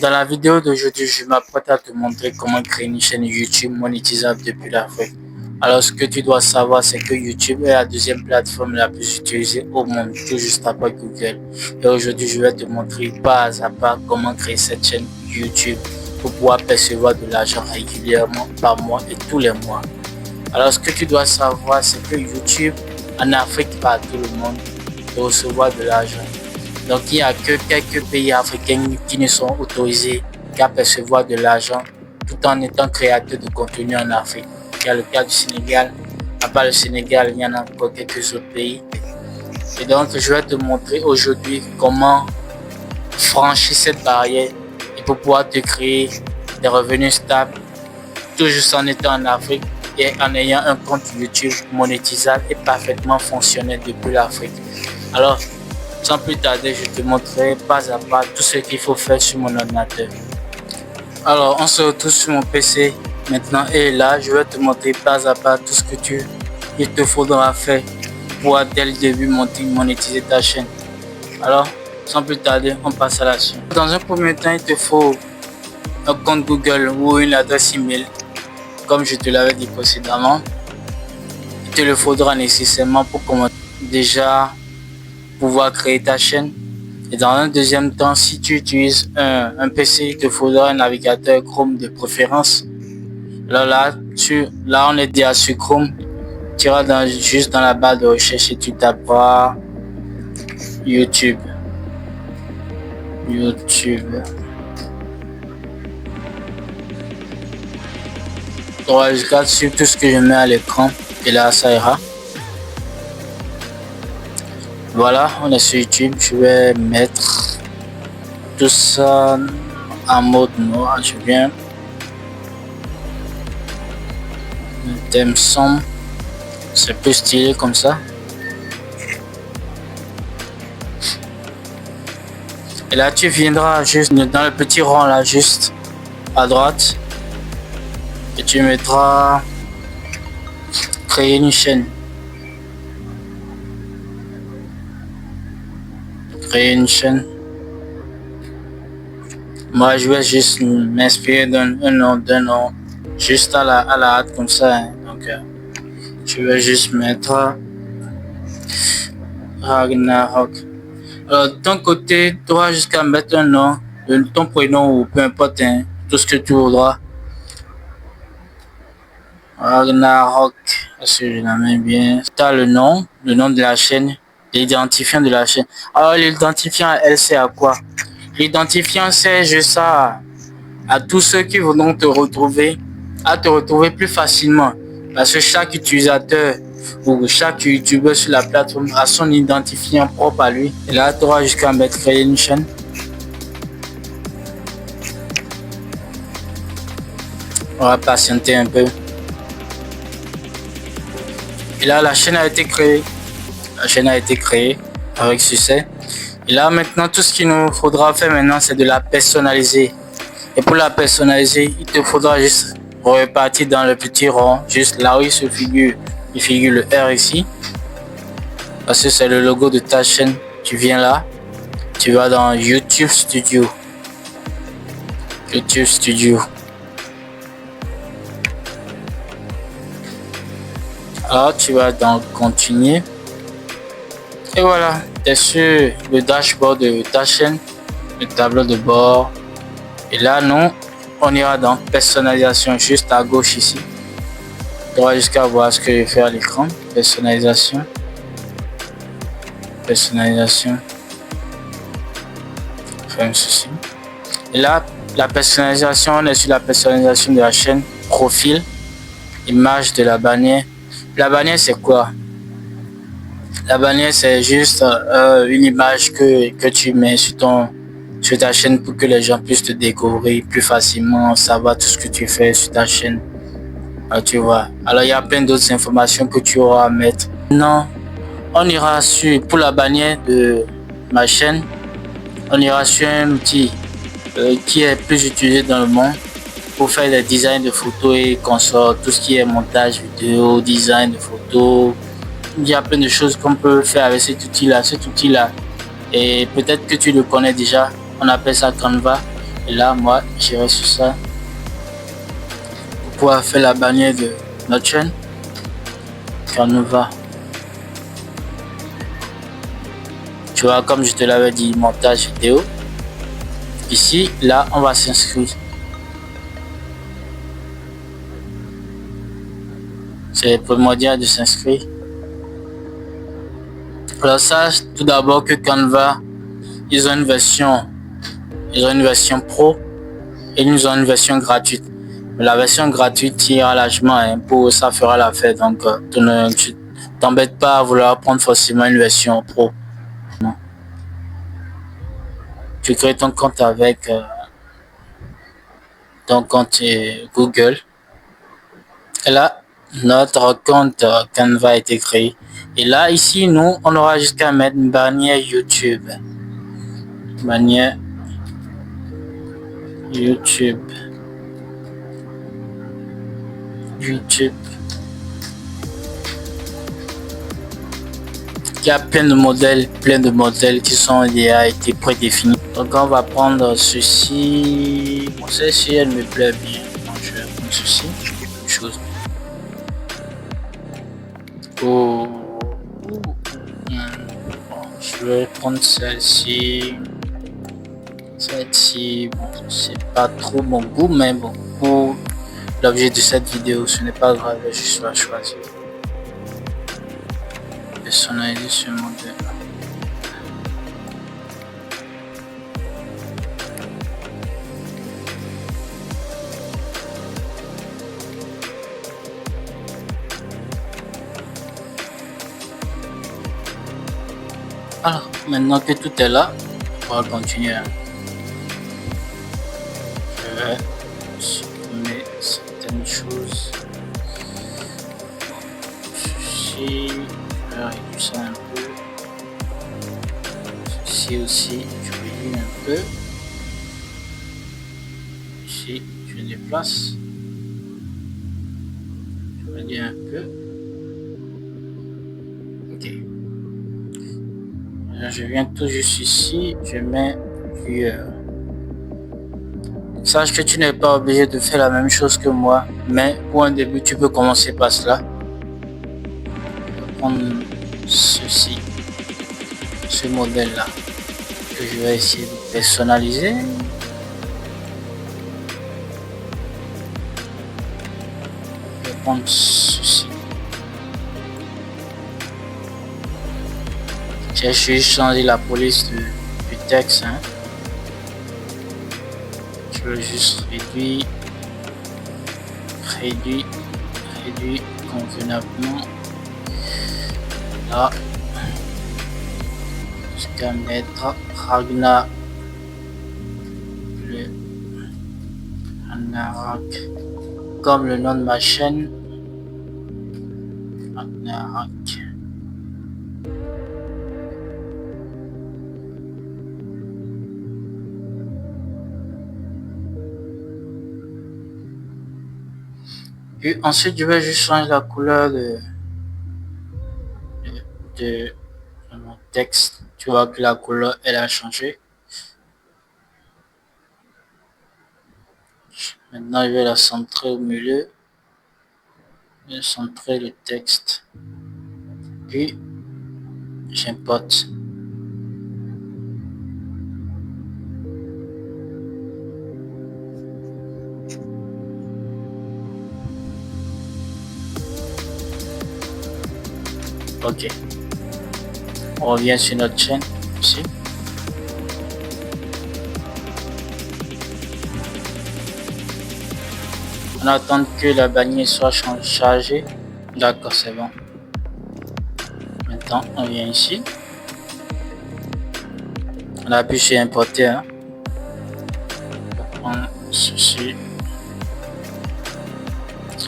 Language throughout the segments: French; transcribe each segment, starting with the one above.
Dans la vidéo d'aujourd'hui, je m'apprête à te montrer comment créer une chaîne YouTube monétisable depuis l'Afrique. Alors, ce que tu dois savoir, c'est que YouTube est la deuxième plateforme la plus utilisée au monde, tout juste après Google. Et aujourd'hui, je vais te montrer pas à pas comment créer cette chaîne YouTube pour pouvoir percevoir de l'argent régulièrement par mois et tous les mois. Alors, ce que tu dois savoir, c'est que YouTube, en Afrique, pas à tout le monde, peut recevoir de l'argent. Donc, il n'y a que quelques pays africains qui ne sont autorisés qu'à percevoir de l'argent tout en étant créateurs de contenu en Afrique. Il y a le cas du Sénégal. À part le Sénégal, il y en a encore quelques autres pays. Et donc, je vais te montrer aujourd'hui comment franchir cette barrière et pour pouvoir te créer des revenus stables, tout juste en étant en Afrique et en ayant un compte YouTube monétisable et parfaitement fonctionnel depuis l'Afrique. Alors, sans plus tarder, je te montrerai pas à pas tout ce qu'il faut faire sur mon ordinateur. Alors, on se retrouve sur mon PC maintenant et là, je vais te montrer pas à pas tout ce que il te faudra faire pour dès le début monétiser ta chaîne. Alors, sans plus tarder, on passe à la suite. Dans un premier temps, il te faut un compte Google ou une adresse email, comme je te l'avais dit précédemment. Il te le faudra nécessairement pour commencer déjà pouvoir créer ta chaîne. Et dans un deuxième temps, si tu utilises un PC, il te faudra un navigateur Chrome de préférence. Là, on est déjà sur Chrome. Tu iras juste dans la barre de recherche et tu taperas YouTube. Tu auras jusqu'à suivre tout ce que je mets à l'écran. Et là, ça ira. Voilà, on est sur YouTube. Je vais mettre tout ça en mode noir. Je viens. Le thème sombre. C'est plus stylé comme ça. Et là, tu viendras juste dans le petit rond là, juste à droite. Et tu mettras créer une chaîne. Créer une chaîne. Moi, je vais juste m'inspirer d'un nom, juste à la hâte comme ça. Hein. Donc, je vais juste mettre Ragnarok. Alors, de ton côté, tu auras jusqu'à mettre un nom, ton prénom ou peu importe, hein, tout ce que tu voudras. Ragnarok, est-ce que je la mets bien? Tu as le nom de la chaîne, l'identifiant de la chaîne. Alors, l'identifiant, elle sert à quoi? L'identifiant sert juste à tous ceux qui voudront te retrouver plus facilement. Parce que chaque utilisateur ou chaque youtubeur sur la plateforme a son identifiant propre à lui. Et là, tu auras jusqu'à mettre créer une chaîne. On va patienter un peu. Et là, la chaîne a été créée. La chaîne a été créée avec succès. Et là, maintenant, tout ce qu'il nous faudra faire maintenant, c'est de la personnaliser. Et pour la personnaliser, il te faudra juste repartir dans le petit rond, juste là où il figure le R ici. Parce que c'est le logo de ta chaîne. Tu viens là, tu vas dans YouTube Studio. YouTube Studio. Alors, tu vas dans continuer. Et voilà, tu es sur le dashboard de ta chaîne, le tableau de bord. Et là, nous, on ira dans personnalisation juste à gauche ici. Tu auras jusqu'à voir ce que je fais à l'écran. Personnalisation. Personnalisation. Enfin, ceci. Et là, la personnalisation, on est sur la personnalisation de la chaîne. Profil. Image de la bannière. La bannière, c'est quoi? La bannière, c'est juste une image que tu mets sur ta chaîne pour que les gens puissent te découvrir plus facilement, savoir tout ce que tu fais sur ta chaîne. Alors, tu vois. Alors, il y a plein d'autres informations que tu auras à mettre. Non, on ira pour la bannière de ma chaîne, on ira sur un outil qui est plus utilisé dans le monde pour faire des designs de photos et consorts, tout ce qui est montage vidéo, design de photos. Il y a plein de choses qu'on peut faire avec cet outil-là. Et peut-être que tu le connais déjà. On appelle ça Canva. Et là, moi, j'irai sur ça pour pouvoir faire la bannière de notre chaîne. Canva. Tu vois, comme je te l'avais dit, montage vidéo. Ici, là, on va s'inscrire. C'est primordial de s'inscrire. Alors sache tout d'abord que Canva, ils ont une version pro et ils ont une version gratuite. Mais la version gratuite ira largement, hein, pour ça fera l'affaire. Donc tu t'embêtes pas à vouloir prendre forcément une version pro. Non. Tu crées ton compte avec ton compte Google. Et là, notre compte Canva a été créé. Et là, ici, nous, on aura jusqu'à mettre une bannière YouTube. Bannière YouTube. YouTube. Il y a plein de modèles qui sont déjà été prédéfinis. Donc on va prendre ceci. Bon, ceci elle me plaît bien. Donc je vais prendre ceci. Chose. Oh. Bon, je vais prendre celle-ci. Celle-ci, bon, c'est pas trop mon goût, mais bon, pour l'objet de cette vidéo, ce n'est pas grave, je suis à choisir. Personnaliser ce modèle. Alors, maintenant que tout est là, on va continuer. Je vais supprimer certaines choses. Ceci, je vais réduire ça un peu. Ceci aussi, je réduis un peu. Ici, je déplace. Je réduis un peu. Ok. Je viens tout juste ici, je mets viewer. Sache que tu n'es pas obligé de faire la même chose que moi, mais pour un début, tu peux commencer par cela. Je vais prendre ceci, ce modèle-là, que je vais essayer de personnaliser. Je vais prendre ceci. J'ai juste changé la police du texte. Hein. Je veux juste réduire convenablement. Là, jusqu'à mettre Ragnar, le Ragnarok, comme le nom de ma chaîne. Ragnarok. Puis ensuite, je vais juste changer la couleur de mon texte. Tu vois que la couleur, elle a changé. Maintenant, je vais la centrer au milieu. Je vais centrer le texte. Puis, j'importe. Ok. On revient sur notre chaîne ici. On attend que la bannière soit chargée. D'accord, c'est bon. Maintenant, on vient ici. On appuie sur importer. Hein. On prend ceci.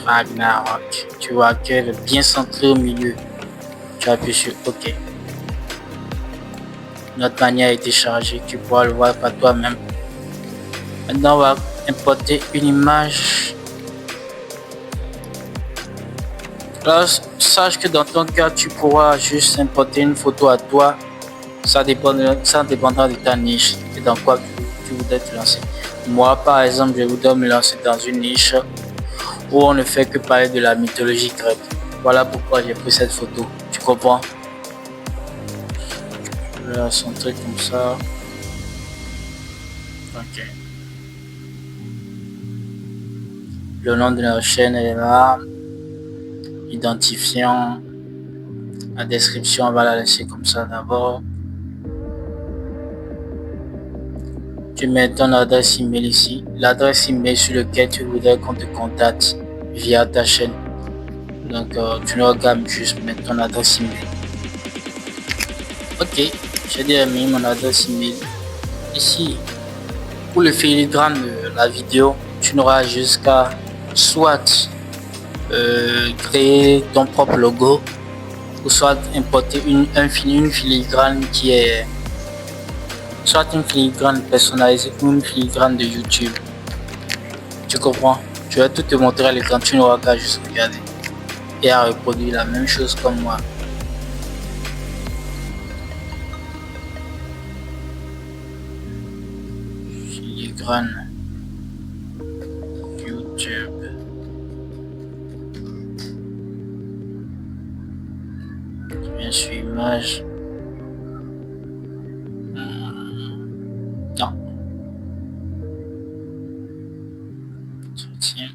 Ragnarok. Tu vois qu'elle est bien centrée au milieu. Tu appuies sur OK. Notre bannière a été chargée. Tu pourras le voir par toi-même. Maintenant, on va importer une image. Alors, sache que dans ton cas, tu pourras juste importer une photo à toi. Ça dépendra de ta niche et dans quoi tu voudrais te lancer. Moi, par exemple, je voudrais me lancer dans une niche où on ne fait que parler de la mythologie grecque. Voilà pourquoi j'ai pris cette photo. Tu comprends? Je vais la centrer comme ça. Ok. Le nom de la chaîne est là. Identifiant. La description, on va la laisser comme ça d'abord. Tu mets ton adresse email ici, l'adresse email sur laquelle tu voudrais qu'on te contacte via ta chaîne. Donc tu ne regardes juste mettre ton adresse email. Ok, j'ai déjà mis mon adresse email ici. Pour le filigrane de la vidéo, tu n'auras jusqu'à soit créer ton propre logo ou soit importer une filigrane qui est soit une filigrane personnalisée ou une filigrane de YouTube. Tu comprends? Je vais tout te montrer à l'écran, tu n'auras qu'à juste regarder et à reproduire la même chose comme moi. Filigrane YouTube. Bien sûr, image. Non. Soutien.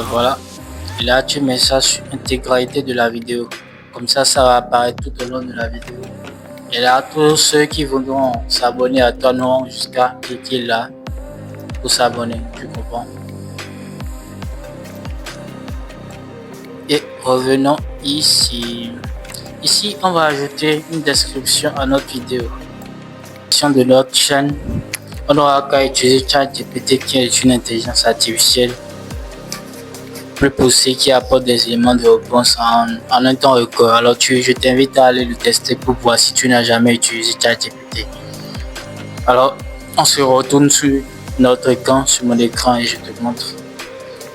Voilà. Et là, tu mets ça sur l'intégralité de la vidéo. Comme ça va apparaître tout au long de la vidéo. Et là, tous ceux qui voudront s'abonner à toi n'auront jusqu'à cliquer là pour s'abonner. Tu comprends? Et revenons ici. Ici, on va ajouter une description à notre vidéo. De notre chaîne, on aura qu'à utiliser ChatGPT qui est une intelligence artificielle plus poussée qui apporte des éléments de réponse en un temps record. Alors je t'invite à aller le tester pour voir si tu n'as jamais utilisé ChatGPT. Alors on se retourne sur notre écran, sur mon écran et je te montre.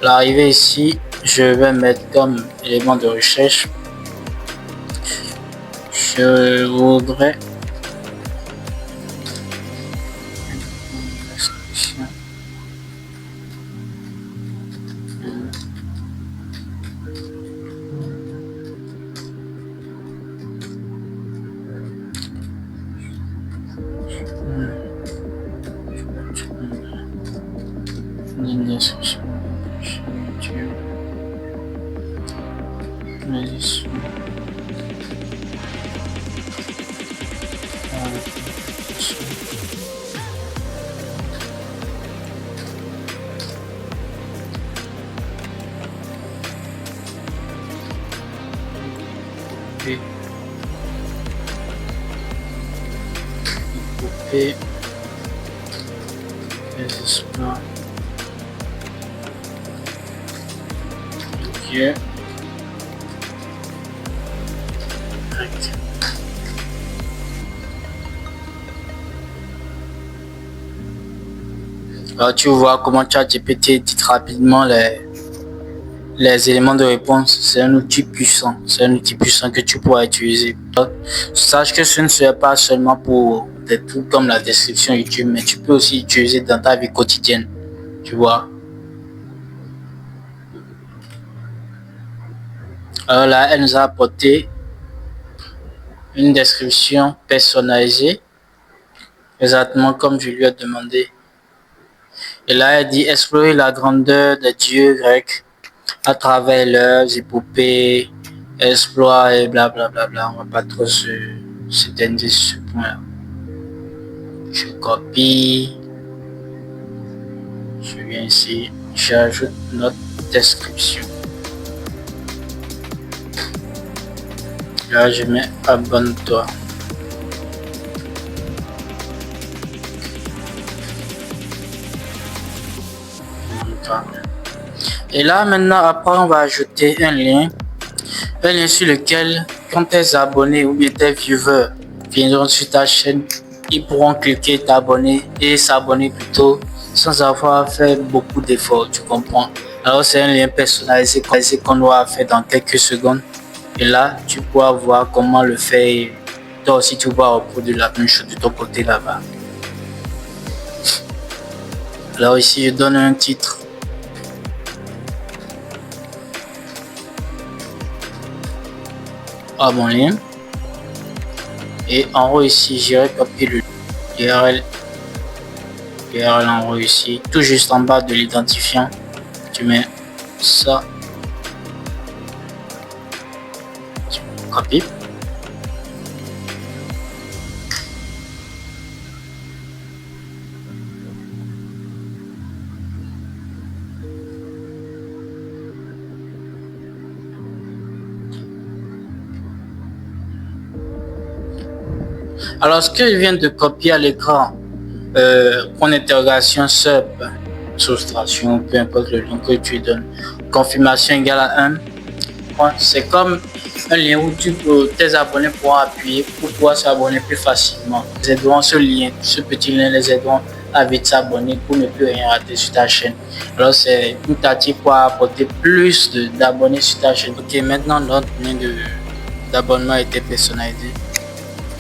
L'arrivée ici, je vais mettre comme élément de recherche. Je voudrais une description sur YouTube. Couper les espoirs. Ok. Alors, tu vois comment ChatGPT dit rapidement les éléments de réponse. C'est un outil puissant. C'est un outil puissant que tu pourras utiliser. Sache que ce ne serait pas seulement pour des trucs comme la description YouTube, mais tu peux aussi utiliser dans ta vie quotidienne. Tu vois. Alors là, elle nous a apporté une description personnalisée, exactement comme je lui ai demandé. Et là, elle dit explorer la grandeur des dieux grecs à travers leurs épopées, exploits et blablabla. Bla bla bla. On va pas trop s'étendre sur ce point-là. Je copie. Je viens ici. j'ajoute notre description. Là, je mets abonne-toi. Et là, maintenant, après, on va ajouter un lien sur lequel, quand tes abonnés ou bien tes viewers viendront sur ta chaîne, ils pourront cliquer t'abonner et s'abonner plutôt sans avoir fait beaucoup d'efforts, tu comprends? Alors, c'est un lien personnalisé qu'on doit faire dans quelques secondes. Et là, tu pourras voir comment le faire. Toi aussi, tu vas reproduire la même chose de ton côté là-bas. Alors ici, je donne un titre. À mon lien. Et en haut ici, j'irai copier le URL. URL en haut ici, tout juste en bas de l'identifiant. Tu mets ça. Tu copies. Alors, ce que je viens de copier à l'écran, point d'interrogation, sub, soustration, peu importe le nom que tu donnes, confirmation égale à 1, c'est comme un lien où tes abonnés pourront appuyer pour pouvoir s'abonner plus facilement. Les aideront ce lien, ce petit lien les aideront à vite s'abonner pour ne plus rien rater sur ta chaîne. Alors, c'est une tactique pour apporter plus d'abonnés sur ta chaîne. Ok, maintenant notre lien d'abonnement a été personnalisé.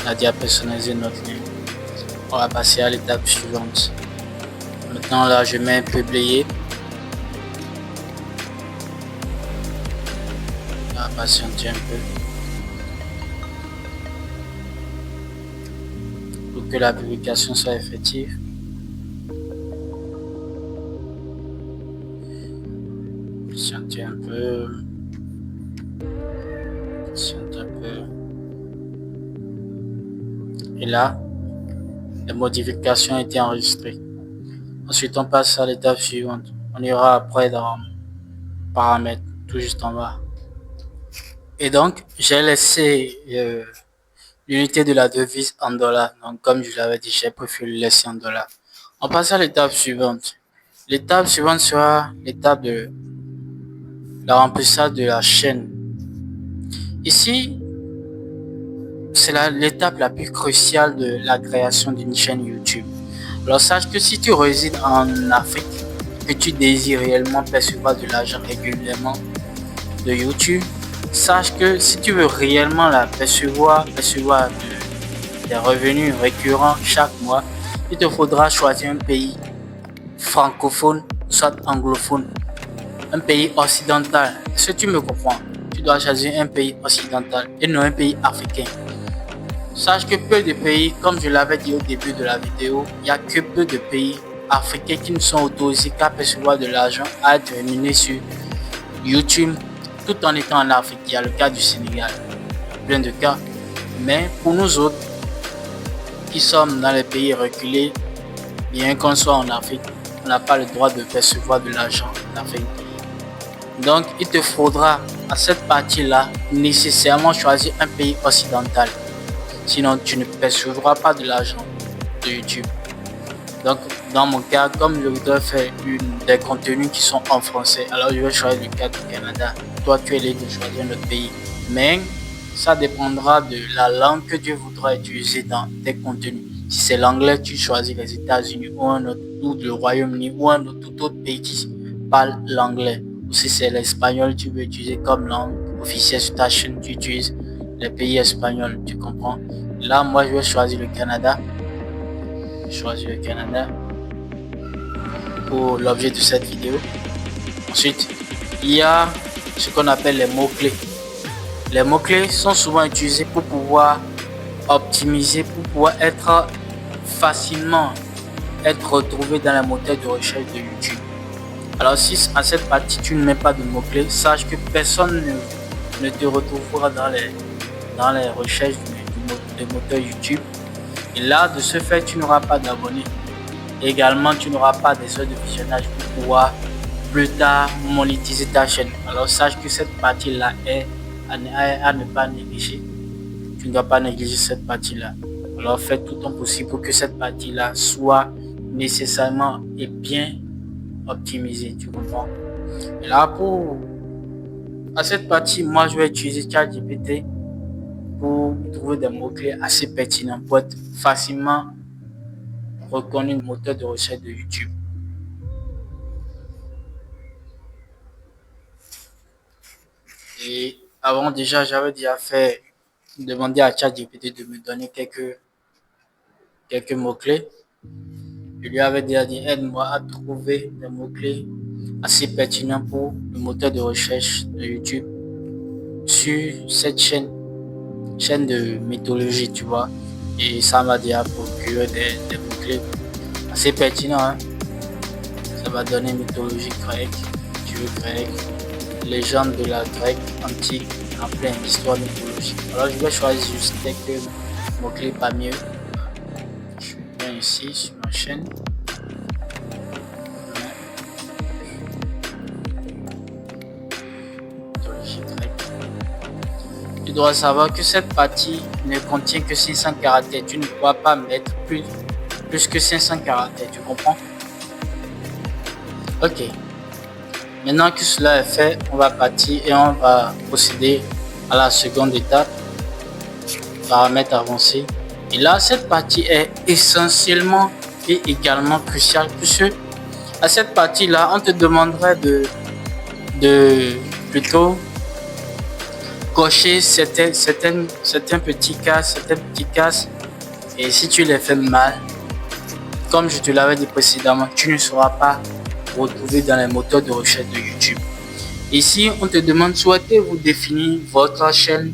On a déjà personnalisé notre lien. On va passer à l'étape suivante. Maintenant là, je mets publier. On va patienter un peu pour que la publication soit effective. Patienter un peu. Patienter un peu. Et là, les modifications ont été enregistrées. Ensuite, on passe à l'étape suivante. On ira après dans paramètres, tout juste en bas. Et donc, j'ai laissé l'unité de la devise en dollars. Donc, comme je l'avais dit, j'ai préféré le laisser en dollars. On passe à l'étape suivante. L'étape suivante sera l'étape de la remplissage de la chaîne. Ici, c'est l'étape la plus cruciale de la création d'une chaîne YouTube. Alors sache que si tu résides en Afrique, que tu désires réellement percevoir de l'argent régulièrement de YouTube, sache que si tu veux réellement la percevoir des revenus récurrents chaque mois, il te faudra choisir un pays francophone, soit anglophone, un pays occidental. Est-ce que tu me comprends? Tu dois choisir un pays occidental et non un pays africain. Sache que peu de pays, comme je l'avais dit au début de la vidéo, il n'y a que peu de pays africains qui ne sont autorisés qu'à percevoir de l'argent à être rémunérés sur YouTube tout en étant en Afrique. Il y a le cas du Sénégal, plein de cas. Mais pour nous autres, qui sommes dans les pays reculés, bien qu'on soit en Afrique, on n'a pas le droit de percevoir de l'argent en Afrique. Donc, il te faudra à cette partie-là nécessairement choisir un pays occidental. Sinon, tu ne percevras pas de l'argent de YouTube. Donc, dans mon cas, comme je voudrais faire des contenus qui sont en français, alors je vais choisir le cas du Canada. Toi, tu es libre de choisir un autre pays. Mais ça dépendra de la langue que tu voudras utiliser dans tes contenus. Si c'est l'anglais, tu choisis les États-Unis ou un autre, ou le Royaume-Uni ou un autre, tout autre pays qui parle l'anglais. Ou si c'est l'espagnol, tu veux utiliser comme langue officielle sur ta chaîne, tu utilises les pays espagnols, tu comprends? Là, moi, je vais choisir le Canada. Je choisis le Canada pour l'objet de cette vidéo. Ensuite, il y a ce qu'on appelle les mots-clés. Les mots-clés sont souvent utilisés pour pouvoir optimiser, pour pouvoir être facilement retrouvés dans les moteurs de recherche de YouTube. Alors, si à cette partie, tu ne mets pas de mots-clés, sache que personne ne te retrouvera dans les recherches des moteurs YouTube. Et là, de ce fait, tu n'auras pas d'abonnés. Également, tu n'auras pas des heures de visionnage pour pouvoir plus tard monétiser ta chaîne. Alors sache que cette partie-là est à ne pas négliger. Tu ne dois pas négliger cette partie-là. Alors fais tout ton possible pour que cette partie-là soit nécessairement et bien optimisée, tu comprends? Et là, à cette partie, moi je vais utiliser ChatGPT pour trouver des mots-clés assez pertinents pour être facilement reconnu le moteur de recherche de YouTube. Et avant déjà, j'avais déjà fait demander à ChatGPT de me donner quelques mots-clés. Je lui avais déjà dit, aide-moi à trouver des mots-clés assez pertinents pour le moteur de recherche de YouTube sur cette chaîne de mythologie, tu vois. Et ça m'a déjà procuré des mots-clés assez pertinents. Hein. Ça va donner mythologie grecque, dieu grec, légende de la grecque antique, en plein histoire mythologique. Alors je vais choisir juste quelques mots-clés parmi eux. Je viens ici sur ma chaîne. Mythologie grecque. Tu dois savoir que cette partie ne contient que 500 caractères. Tu ne pourras pas mettre plus que 500 caractères, tu comprends? Ok. Maintenant que cela est fait, on va partir et on va procéder à la seconde étape, paramètres avancés. Et là, cette partie est essentiellement et également cruciale puisque à cette partie-là, on te demanderait de plutôt cocher certains petits cas, et si tu les fais mal, comme je te l'avais dit précédemment, tu ne seras pas retrouvé dans les moteurs de recherche de YouTube. Ici, on te demande, souhaitez-vous définir votre chaîne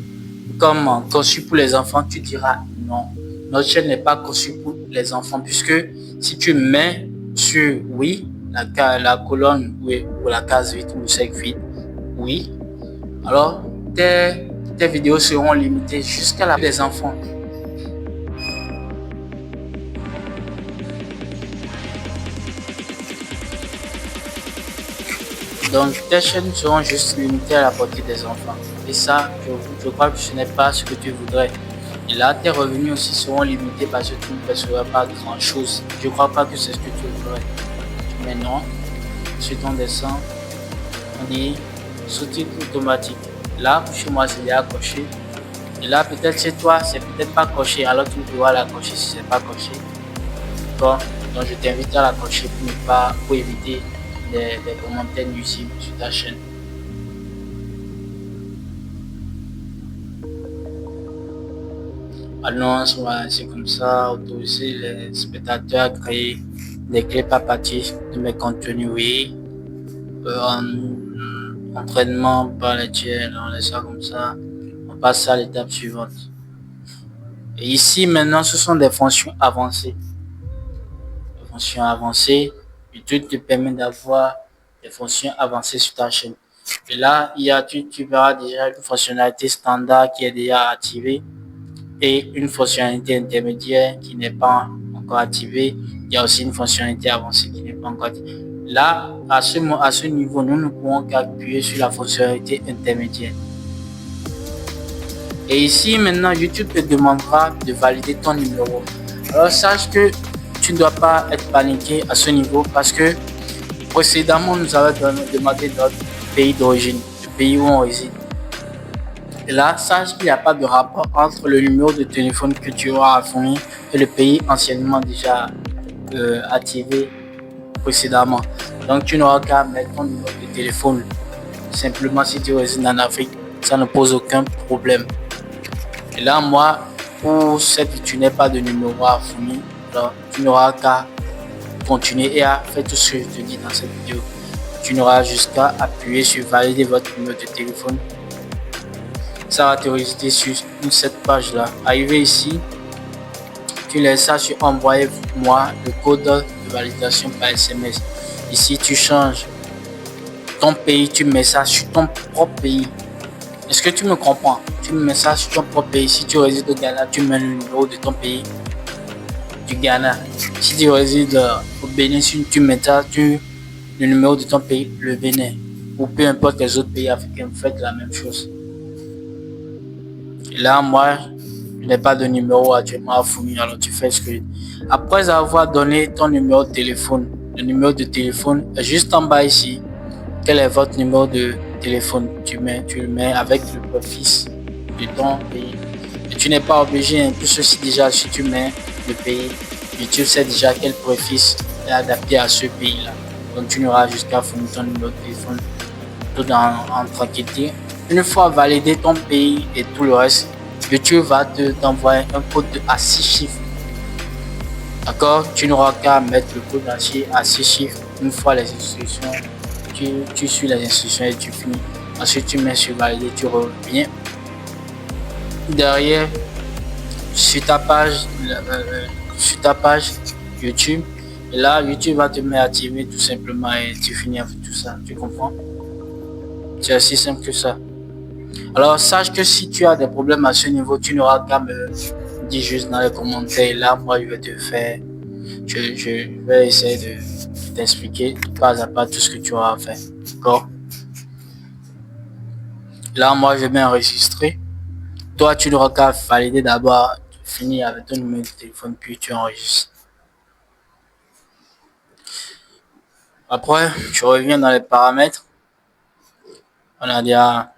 comme conçue pour les enfants? Tu diras non. Notre chaîne n'est pas conçue pour les enfants puisque si tu mets sur oui, la colonne ou la case vide ou 5 vide, oui, alors tes vidéos seront limitées jusqu'à la des enfants. Donc, tes chaînes seront juste limitées à la portée des enfants. Et ça, je crois que ce n'est pas ce que tu voudrais. Et là, tes revenus aussi seront limités parce que tu ne percevras pas grand chose. Je ne crois pas que c'est ce que tu voudrais. Tu mets non. Sur ton dessin, on dit sous-titre automatique. Là, chez moi, c'est déjà coché. Et là, peut-être chez toi, c'est peut-être pas coché. Alors, tu pourras la cocher si c'est pas coché. Bon, donc, je t'invite à la cocher pour éviter des commentaires nuisibles sur ta chaîne. Annonce, voilà, c'est comme ça, autoriser les spectateurs à créer des clips à partir de mes contenus, oui. Entraînement par les tiers, on laisse ça comme ça. On passe à l'étape suivante. Et ici, maintenant, ce sont des fonctions avancées. Des fonctions avancées, YouTube te permet d'avoir des fonctions avancées sur ta chaîne. Et là, tu verras déjà une fonctionnalité standard qui est déjà activée et une fonctionnalité intermédiaire qui n'est pas encore activée. Il y a aussi une fonctionnalité avancée qui n'est pas encore activée. Là, à ce niveau, nous ne pouvons qu'appuyer sur la fonctionnalité intermédiaire. Et ici, maintenant, YouTube te demandera de valider ton numéro. Alors, sache que tu ne dois pas être paniqué à ce niveau parce que précédemment, nous avons demandé notre pays d'origine, le pays où on réside. Et là, sache qu'il n'y a pas de rapport entre le numéro de téléphone que tu auras à fournir et le pays anciennement déjà activé précédemment. Donc, tu n'auras qu'à mettre ton numéro de téléphone. Simplement, si tu résides en Afrique, ça ne pose aucun problème. Et là, moi, pour cette, tu n'as pas de numéro à fournir. Donc, tu n'auras qu'à continuer et à faire tout ce que je te dis dans cette vidéo. Tu n'auras juste qu'à appuyer sur valider votre numéro de téléphone. Ça va te résulter sur cette page là. Arrivé ici, tu laisses ça sur envoyez-moi le code de validation par SMS. Ici, tu changes ton pays, tu mets ça sur ton propre pays. Est-ce que tu me comprends? Tu mets ça sur ton propre pays. Si tu résides au Ghana, tu mets le numéro de ton pays du Ghana. Si tu résides au Bénin, tu mets ça, tu le numéro de ton pays, le Bénin, ou peu importe les autres pays africains, vous faites la même chose. Et là, moi, je n'ai pas de numéro actuellement à fournir, alors tu fais ce que... Après avoir donné ton numéro de téléphone, le numéro de téléphone est juste en bas ici. Quel est votre numéro de téléphone? Tu le mets avec le préfixe de ton pays. Et tu n'es pas obligé, tout ceci déjà, si tu mets le pays, YouTube sait déjà quel préfixe est adapté à ce pays-là. Donc tu n'auras jusqu'à fournir ton numéro de téléphone tout en tranquillité. Une fois validé ton pays et tout le reste, YouTube va t'envoyer un code à 6 chiffres. D'accord? Tu n'auras qu'à mettre le code à 6 chiffres. Une fois les instructions, tu suis les instructions et tu finis. Ensuite, tu mets sur valider, tu reviens derrière sur ta page YouTube. Et là, YouTube va te mettre à activer tout simplement et tu finis avec tout ça. Tu comprends? C'est aussi simple que ça. Alors, sache que si tu as des problèmes à ce niveau, tu n'auras qu'à me dire juste dans les commentaires. Là, moi, je vais te faire, je vais essayer de t'expliquer pas à pas tout ce que tu auras à faire. D'accord? Là, moi, je vais enregistrer. Toi, tu n'auras qu'à valider d'abord, finir avec ton numéro de téléphone, puis tu enregistres. Après, tu reviens dans les paramètres. On a déjà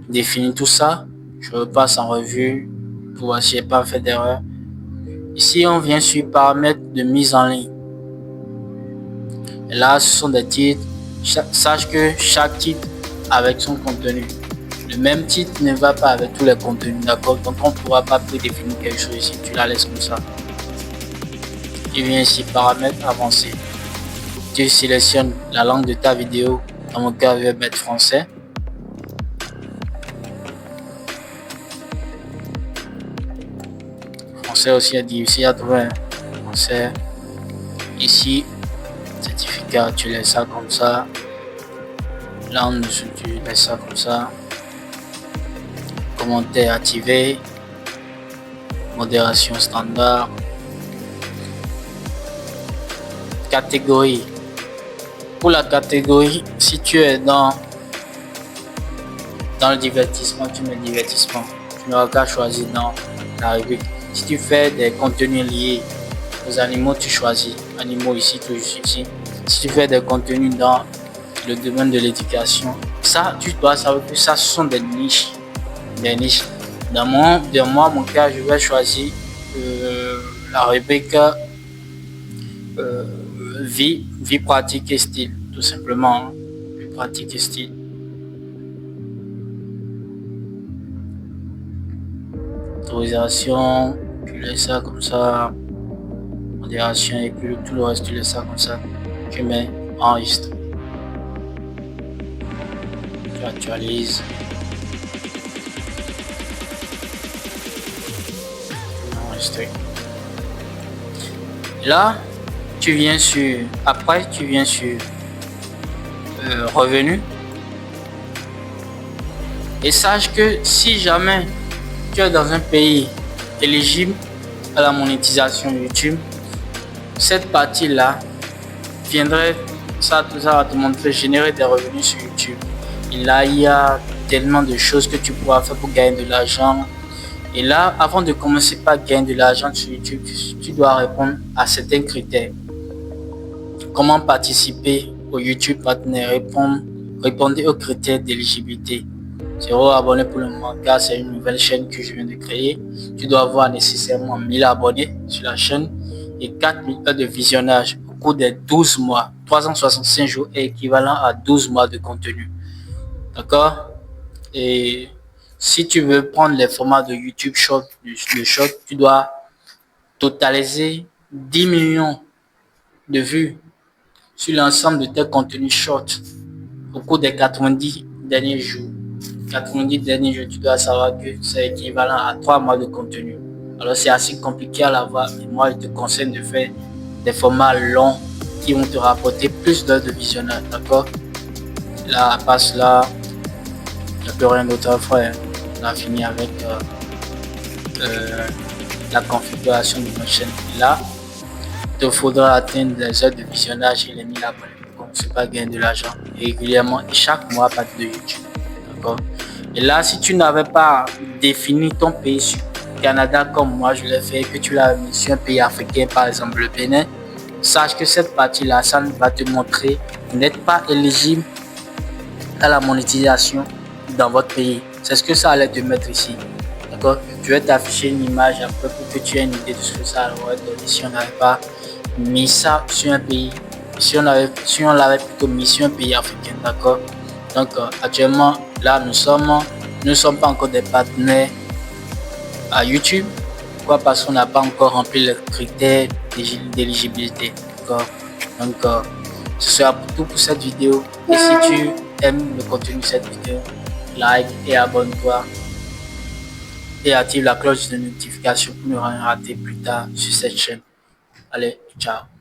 défini tout ça. Je repasse en revue pour voir si je n'ai pas fait d'erreur. Ici, on vient sur paramètres de mise en ligne. Et là, ce sont des titres. Sache que chaque titre avec son contenu. Le même titre ne va pas avec tous les contenus, d'accord? Donc, on ne pourra pas prédéfinir quelque chose ici. Tu la laisses comme ça. Tu viens ici, paramètres avancés. Tu sélectionnes la langue de ta vidéo. Dans mon cas, je vais mettre français. Français aussi est difficile à trouver. Français. Ici, certificat, tu laisses ça comme ça. Là en dessous, tu laisses ça comme ça. Commentaire activé. Modération standard. Catégorie. Pour la catégorie, si tu es dans le divertissement, tu mets divertissement. Tu n'auras qu'à choisir dans la rubrique. Si tu fais des contenus liés aux animaux, tu choisis animaux ici, toujours ici. Si tu fais des contenus dans le domaine de l'éducation, ça, tu dois savoir que ça, ce sont des niches. Des niches. Dans mon cas, je vais choisir la rubrique vie pratique et style, tout simplement. Vie pratique et style. Autorisation, tu laisses ça comme ça. Modération et puis tout le reste, tu laisses ça comme ça. Tu mets enregistre. Tu actualises. Enregistrer. Là, tu viens sur revenu. Et sache que si jamais tu es dans un pays éligible à la monétisation YouTube, cette partie-là viendrait, ça va te montrer générer des revenus sur YouTube. Et là, il y a tellement de choses que tu pourras faire pour gagner de l'argent. Et là, avant de commencer par gagner de l'argent sur YouTube, tu dois répondre à certains critères. Comment participer au YouTube Partner? Répondez aux critères d'éligibilité. 0 abonnés pour le moment, car c'est une nouvelle chaîne que je viens de créer. Tu dois avoir nécessairement 1000 abonnés sur la chaîne et 4000 heures de visionnage au cours des 12 mois. 365 jours est équivalent à 12 mois de contenu. D'accord? Et si tu veux prendre les formats de YouTube Short, le Short, tu dois totaliser 10 millions de vues sur l'ensemble de tes contenus short au cours des 90 derniers jours. 90 derniers jours, tu dois savoir que c'est équivalent à 3 mois de contenu. Alors c'est assez compliqué à l'avoir. Et moi, je te conseille de faire des formats longs qui vont te rapporter plus d'heures de visionnage. D'accord? Là, passe là. Il n'y a plus rien d'autre à faire. On a fini avec la configuration de notre chaîne. Là, te faudra atteindre les heures de visionnage et les 1000 abonnés pour commencer par gagner de l'argent régulièrement et chaque mois à partir de YouTube. D'accord? Et là, si tu n'avais pas défini ton pays sur Canada comme moi je l'ai fait, que tu l'as mis sur un pays africain, par exemple le Bénin, sache que cette partie-là, ça va te montrer que vous n'êtes pas éligible à la monétisation dans votre pays. C'est ce que ça allait te mettre ici. D'accord? Tu vais t'afficher une image après pour que tu aies une idée de ce que ça aurait donné si on n'avait pas mis ça sur un pays. Si on l'avait plutôt mis sur un pays africain. D'accord? Donc actuellement, là, nous ne sommes pas encore des partenaires à YouTube. Pourquoi? Parce qu'on n'a pas encore rempli les critères d'éligibilité. D'accord? Donc, ce sera tout pour cette vidéo. Et si tu aimes le contenu de cette vidéo, like et abonne-toi. Et active la cloche de notification pour ne rien rater plus tard sur cette chaîne. Allez, ciao.